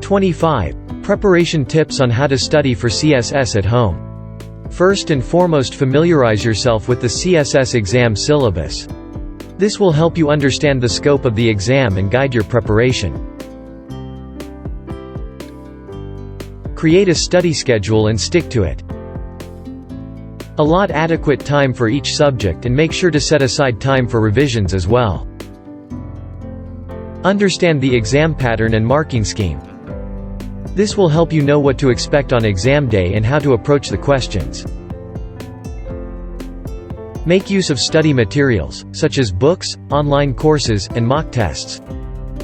25. Preparation tips on how to study for CSS at home. First and foremost, familiarize yourself with the CSS exam syllabus. This will help you understand the scope of the exam and guide your preparation. Create a study schedule and stick to it. Allot adequate time for each subject and make sure to set aside time for revisions as well. Understand the exam pattern and marking scheme. This will help you know what to expect on exam day and how to approach the questions. Make use of study materials, such as books, online courses, and mock tests.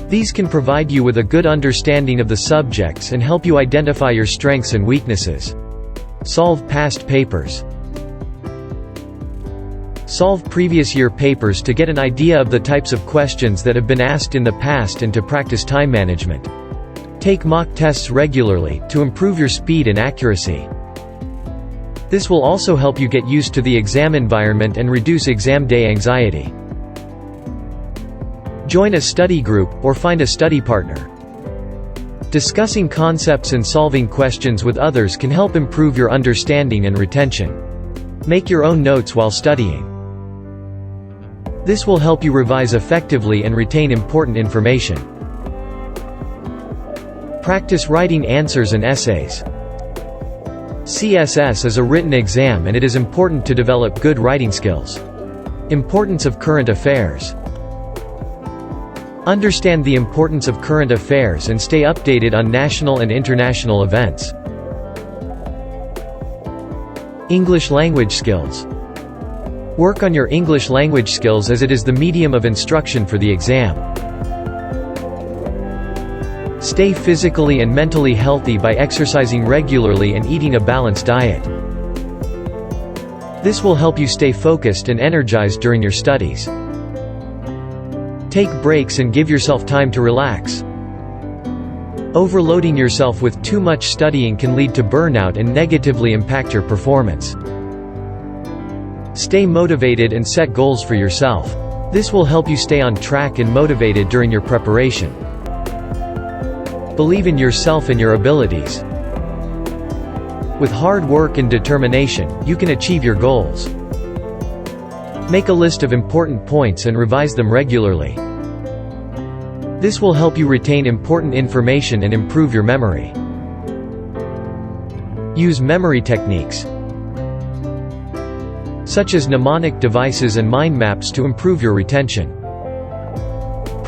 These can provide you with a good understanding of the subjects and help you identify your strengths and weaknesses. Solve past papers. Solve previous year papers to get an idea of the types of questions that have been asked in the past and to practice time management. Take mock tests regularly, to improve your speed and accuracy. This will also help you get used to the exam environment and reduce exam day anxiety. Join a study group, or find a study partner. Discussing concepts and solving questions with others can help improve your understanding and retention. Make your own notes while studying. This will help you revise effectively and retain important information. Practice writing answers and essays. CSS is a written exam and it is important to develop good writing skills. Importance of current affairs. Understand the importance of current affairs and stay updated on national and international events. English language skills. Work on your English language skills as it is the medium of instruction for the exam. Stay physically and mentally healthy by exercising regularly and eating a balanced diet. This will help you stay focused and energized during your studies. Take breaks and give yourself time to relax. Overloading yourself with too much studying can lead to burnout and negatively impact your performance. Stay motivated and set goals for yourself. This will help you stay on track and motivated during your preparation. Believe in yourself and your abilities. With hard work and determination, you can achieve your goals. Make a list of important points and revise them regularly. This will help you retain important information and improve your memory. Use memory techniques, such as mnemonic devices and mind maps to improve your retention.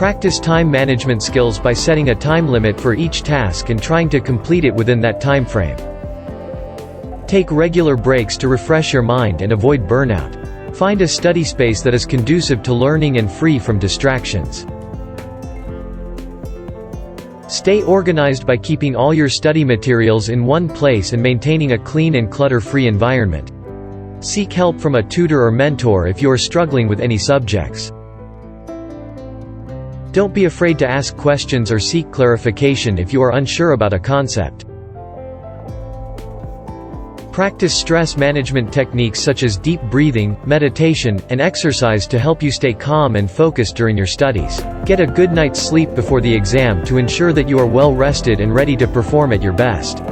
Practice time management skills by setting a time limit for each task and trying to complete it within that time frame. Take regular breaks to refresh your mind and avoid burnout. Find a study space that is conducive to learning and free from distractions. Stay organized by keeping all your study materials in one place and maintaining a clean and clutter-free environment. Seek help from a tutor or mentor if you are struggling with any subjects. Don't be afraid to ask questions or seek clarification if you are unsure about a concept. Practice stress management techniques such as deep breathing, meditation, and exercise to help you stay calm and focused during your studies. Get a good night's sleep before the exam to ensure that you are well rested and ready to perform at your best.